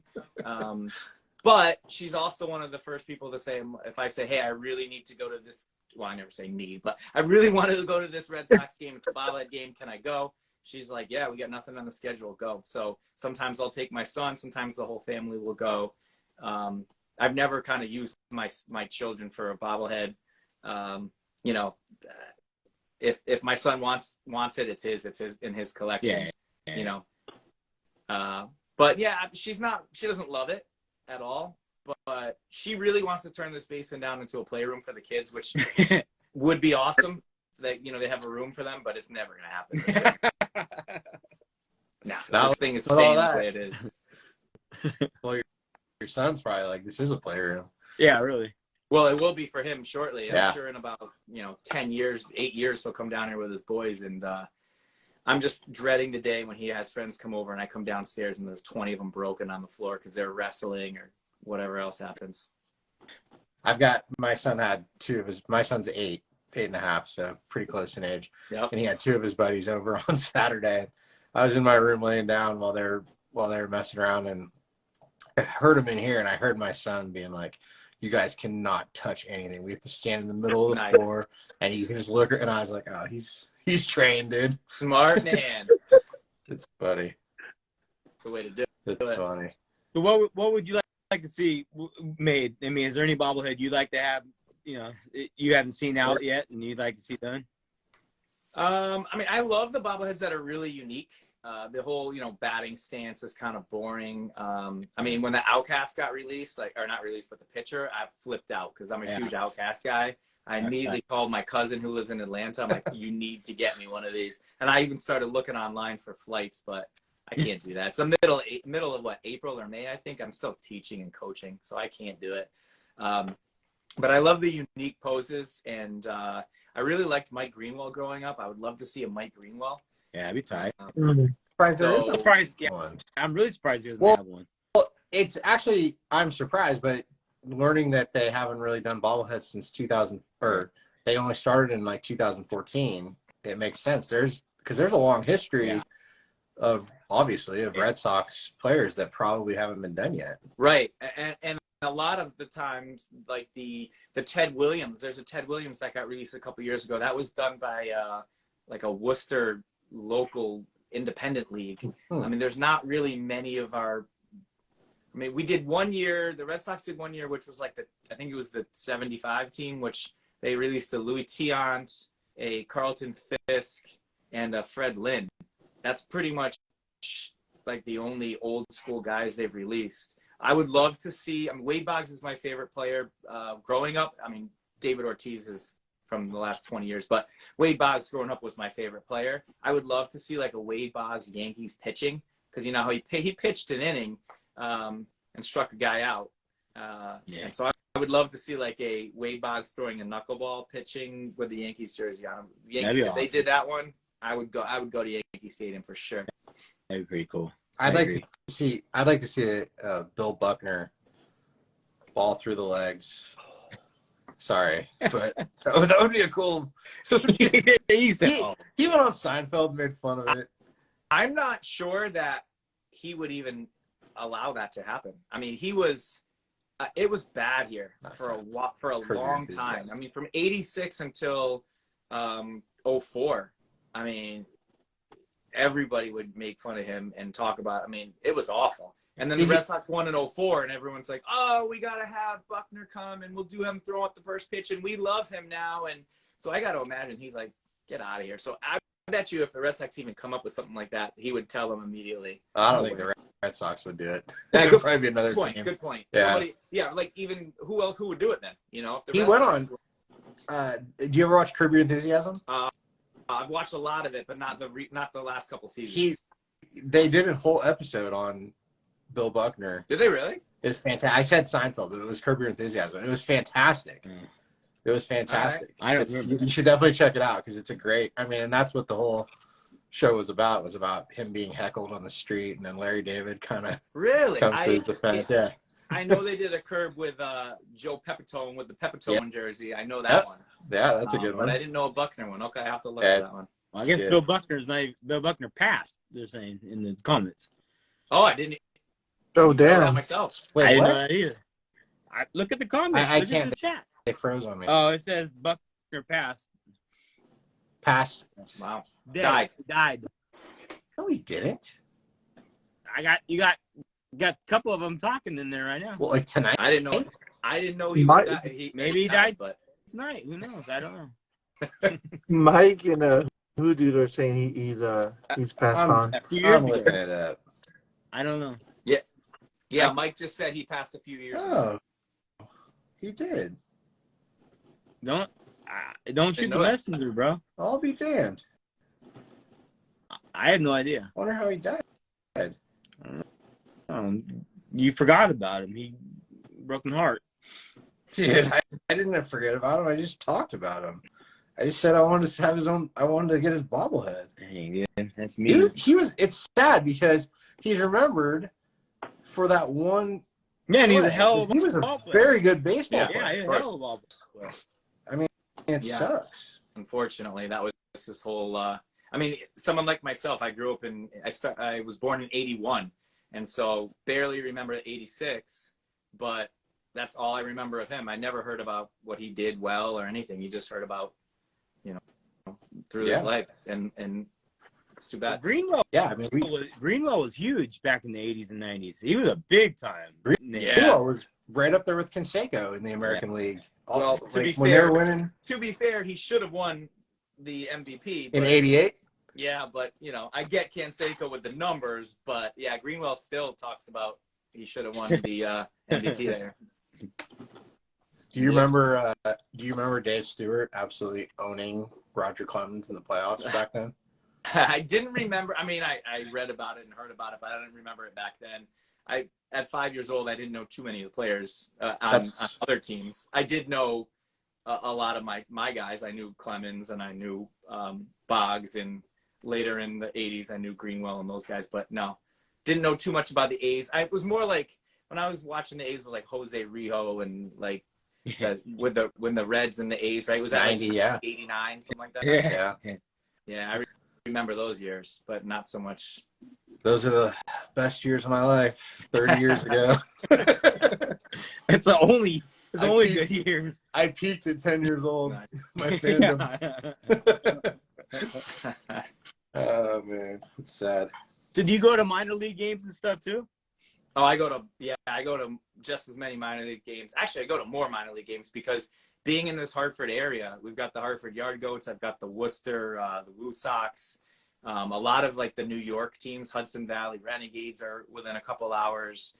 But she's also one of the first people to say, if I say, hey, I really need to go to this, well, I never say need, but I really wanted to go to this Red Sox game. It's a bobblehead game. Can I go? She's like, yeah, we got nothing on the schedule. Go. So sometimes I'll take my son. Sometimes the whole family will go. I've never kind of used my children for a bobblehead. You know, if my son wants it, it's his in his collection. Yeah. You know, but yeah, she doesn't love it at all. But she really wants to turn this basement down into a playroom for the kids, which would be awesome. That, you know, they have a room for them, but it's never gonna happen. This thing is staying the way it is. Well, your son's probably like, this is a playroom. Yeah, really. Well, it will be for him shortly. Yeah. I'm sure in about 10 years, 8 years, he'll come down here with his boys, and I'm just dreading the day when he has friends come over and I come downstairs and there's 20 of them broken on the floor because they're wrestling or whatever else happens. My son had my son's 8.5, so pretty close in age. Yep. And he had 2 of his buddies over on Saturday. I was in my room laying down while they're while they were messing around, and I heard him in here, and I heard my son being like, "You guys cannot touch anything. We have to stand in the middle of the floor, and you can just look." And I was like, "Oh, he's trained, dude. Smart man. It's funny. That's the way to do it. It's funny." So what would you like to see made? I mean, is there any bobblehead you'd like to have? You know, you haven't seen out yet, and you'd like to see done? I mean, I love the bobbleheads that are really unique. The whole, batting stance is kind of boring. I mean, when the Outcast got released, or not released, but the pitcher, I flipped out because I'm a huge Outcast guy. I immediately called my cousin who lives in Atlanta. I'm like, you need to get me one of these. And I even started looking online for flights, but I can't do that. It's the middle of what, April or May, I think. I'm still teaching and coaching, so I can't do it. But I love the unique poses, and I really liked Mike Greenwell growing up. I would love to see a Mike Greenwell. Yeah, that'd be tight. I'm really surprised he doesn't have one. Well, it's actually, I'm surprised, but learning that they haven't really done bobbleheads since 2000, or they only started in like 2014, it makes sense. Because there's a long history of Red Sox players that probably haven't been done yet. Right. And a lot of the times, like the Ted Williams, there's a Ted Williams that got released a couple years ago. That was done by like a Worcester local independent league. I mean, there's not really many of we did 1 year, the Red Sox did 1 year, which was like I think it was the 75 team, which they released a Louis Tiant, a Carlton Fisk, and a Fred Lynn. That's pretty much like the only old school guys they've released. I would love to see, Wade Boggs is my favorite player growing up. I mean, David Ortiz is from the last 20 years, but Wade Boggs growing up was my favorite player. I would love to see like a Wade Boggs Yankees pitching, because you know how he pitched an inning and struck a guy out. And so I would love to see like a Wade Boggs throwing a knuckleball pitching with the Yankees jersey on him. Yankees, if they did that one, I would go to Yankee Stadium for sure. That'd be pretty cool. I'd like to see a Bill Buckner ball through the legs. Sorry, but that would be a cool. He went on Seinfeld, made fun of it. I'm not sure that he would even allow that to happen. I mean, he was. It was bad here for a long time. I mean, from '86 until 04. I mean, everybody would make fun of him and talk about. I mean, it was awful. And then the Red Sox won in 04, and everyone's like, "Oh, we gotta have Buckner come, and we'll do him throw up the first pitch, and we love him now." And so I got to imagine he's like, "Get out of here." So I bet you if the Red Sox even come up with something like that, he would tell them immediately. I don't think the Red Sox would do it. It would probably be another team. Good point. Yeah. Like even who would do it then? You know, if the he Red went Sox on. Do you ever watch Curb Your Enthusiasm? I've watched a lot of it, but not the last couple seasons. They did a whole episode on Bill Buckner. Did they really? It was fantastic. I said Seinfeld, but it was Curb Your Enthusiasm. It was fantastic. It was fantastic. Right. I don't remember. You should definitely check it out because it's a great. I mean, and that's what the whole show was about. Was about him being heckled on the street, and then Larry David kind of really comes to his defense. Yeah. I know they did a Curb with Joe Pepitone with the Pepitone jersey. I know that one. Yeah, that's a good one. But I didn't know a Buckner one. Okay, I have to look at that one. Well, I guess Bill Buckner passed. They're saying in the comments. Oh, I didn't. Oh, damn. That myself. Wait, I didn't what? know that either. Look at the comments. I Look can't. at the chat. They froze on me. Oh, it says Buckner passed. Passed. Wow. Died. No, he didn't. You got a couple of them talking in there right now. Well, like tonight. I didn't know he Mike- died. Maybe he died, but tonight. Who knows? I don't know. Mike and Hoodoo are saying he's passed on. A few years I'm ago. looking it up. I don't know. yeah, Mike just said he passed a few years ago. Oh, he did. Don't shoot the messenger, bro. I'll be damned. I had no idea. Wonder how he died. You forgot about him. He broken heart. Dude, I didn't forget about him. I just talked about him. I just said I wanted to have his own. I wanted to get his bobblehead. Dang, dude, that's me. He was. It's sad because he's remembered for that one. Yeah, and he's a hell of a He was a ball player. very good baseball player. Yeah, he's a hell of a ball player. I mean, it sucks. Unfortunately, that was this whole. I mean, someone like myself, I grew up I was born in '81, And so barely remember 86, but that's all I remember of him. I never heard about what he did well or anything. You just heard about, you know, through his legs, and it's too bad. Well, Greenwell, Yeah, I mean, Greenwell was huge back in the 80s and 90s. He was a big time name. Greenwell was right up there with Canseco in the American League. Well, Like, to be when they fair, were winning to be fair, he should have won the MVP in '88. Yeah, but you know, I get Canseco with the numbers, but yeah, Greenwell still talks about he should have won the MVP there. Do you remember? Do you remember Dave Stewart absolutely owning Roger Clemens in the playoffs back then? I didn't remember. I mean, I read about it and heard about it, but I didn't remember it back then. At 5 years old, I didn't know too many of the players on other teams. I did know a lot of my guys. I knew Clemens and I knew Boggs, and later in the 80s, I knew Greenwell and those guys, but no, didn't know too much about the A's. I was more like, when I was watching the A's with like Jose Rijo and like when the Reds and the A's, right? Was that 90, like 89, something like that? Yeah, I remember those years, but not so much. Those are the best years of my life. 30 years ago. It's only good years. I peaked at 10 years old. Nice. My fandom. Oh man, it's sad. Did you go to minor league games and stuff too? Oh, I go to just as many minor league games. Actually, I go to more minor league games because being in this Hartford area, we've got the Hartford Yard Goats. I've got the Worcester, the Woo Sox. A lot of like the New York teams, Hudson Valley Renegades are within a couple hours.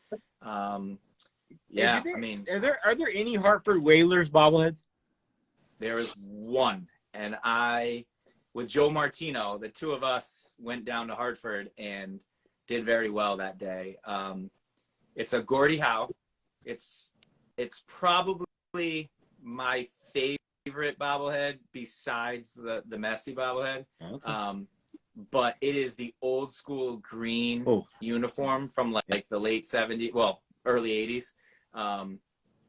Yeah, I mean, are there any Hartford Whalers bobbleheads? There is one, and with Joe Martino, the two of us went down to Hartford and did very well that day. It's a Gordie Howe. It's probably my favorite bobblehead besides the Messi bobblehead. Okay. But it is the old school green uniform from like the late 70s, well, early 80s.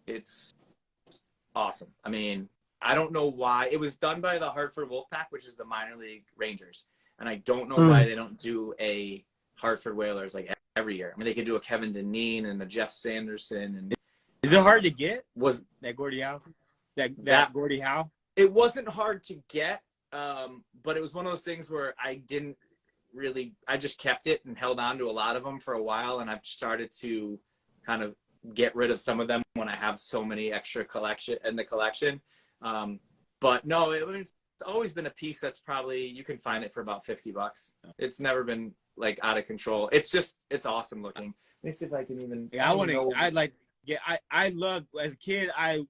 It's awesome. I mean, I don't know why. It was done by the Hartford Wolfpack, which is the minor league Rangers. And I don't know why they don't do a Hartford Whalers like every year. I mean, they could do a Kevin Dineen and a Jeff Sanderson. And is it hard to get? Was that Gordie Howe? That Gordie Howe? It wasn't hard to get, but it was one of those things where I just kept it and held on to a lot of them for a while, and I've started to kind of get rid of some of them when I have so many extra in the collection. But no, it's always been a piece that's probably, you can find it for about $50. It's never been like out of control. It's awesome looking. Let me see if I can even. Yeah, I love, as a kid, I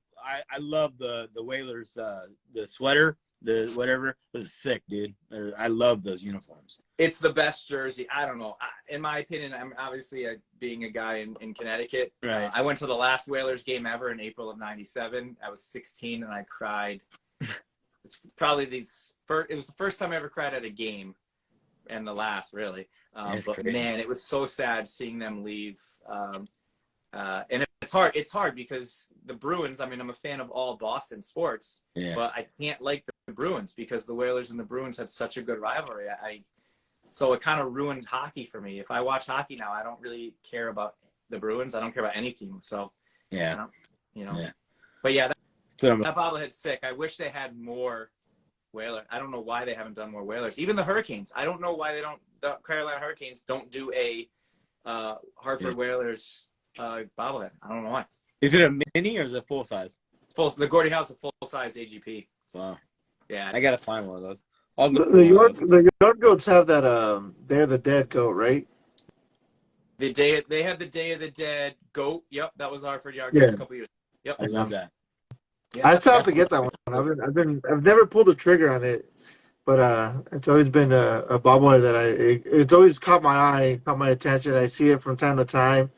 love the Whalers, the sweater, the whatever. It was sick, dude. I love those uniforms. It's the best jersey. I don't know. In my opinion, I'm obviously being a guy in Connecticut. Right. I went to the last Whalers game ever in April of '97. I was 16 and I cried. It's probably it was the first time I ever cried at a game, and the last really. But crazy. Man, it was so sad seeing them leave. And it's hard because the Bruins, I mean, I'm a fan of all Boston sports, but I can't like the Bruins because the Whalers and the Bruins had such a good rivalry. So it kind of ruined hockey for me. If I watch hockey now, I don't really care about the Bruins. I don't care about any team. So, yeah. But yeah, that bobblehead's sick. I wish they had more Whalers. I don't know why they haven't done more Whalers. Even the Hurricanes. I don't know why the Carolina Hurricanes don't do a Hartford Whalers bobblehead. I don't know why. Is it a mini or is it full size? The Gordie Howe's a full size AGP. Wow. Yeah, I gotta find one of those. The York Goats have that. They're the dead goat, right? They had the Day of the Dead goat. Yep, that was Hartford Yard Goats a couple years. Yep, I love that. Yeah. I still have to get that one. I've never pulled the trigger on it, but it's always been a bobblehead that it's always caught my eye, caught my attention. I see it from time to time.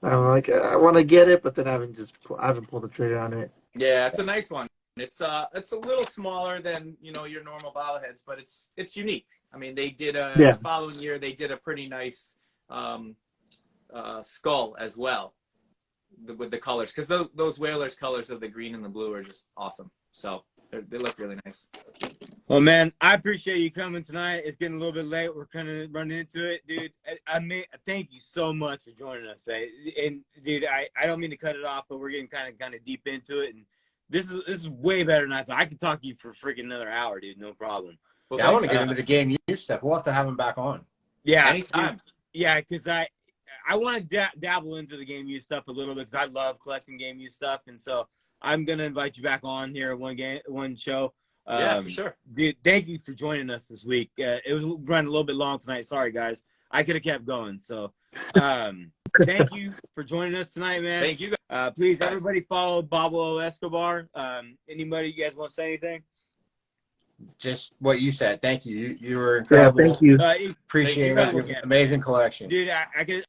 I'm like, I want to get it, but then I haven't pulled the trigger on it. Yeah, it's a nice one. It's a little smaller than your normal bobbleheads, but it's unique. I mean, they did the following year they did a pretty nice skull as well with the colors, because those Whalers colors of the green and the blue are just awesome. So They look really nice. Well, man, I appreciate you coming tonight. It's getting a little bit late. We're kind of running into it, dude. I mean, thank you so much for joining us. And dude, I don't mean to cut it off, but we're getting kind of deep into it, and this is way better than I thought. I could talk to you for freaking another hour, dude. No problem. Well, Yeah, I want to get into the game use stuff. We'll have to have him back on. Yeah, anytime. Dude, yeah, because I want to dabble into the game use stuff a little bit because I love collecting game use stuff, and so I'm gonna invite you back on here one show. Yeah, for sure. Dude, thank you for joining us this week. It was running a little bit long tonight. Sorry, guys. I could have kept going. So, thank you for joining us tonight, man. Thank you. Please, everybody follow Bobble Escobar. Anybody, you guys want to say anything? Just what you said. Thank you. You were incredible. Yeah, thank you. Appreciate Thank you. it. Your amazing collection. Dude, I could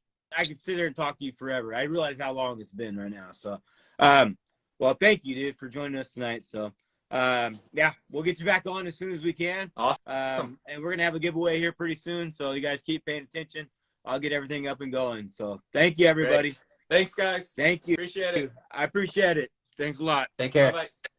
sit there and talk to you forever. I realize how long it's been right now. So, well, thank you, dude, for joining us tonight. So, yeah, we'll get you back on as soon as we can. Awesome. And we're going to have a giveaway here pretty soon. So you guys keep paying attention. I'll get everything up and going. So thank you, everybody. Great. Thanks, guys. Thank you. Appreciate it. I appreciate it. Thanks a lot. Take care. Bye-bye.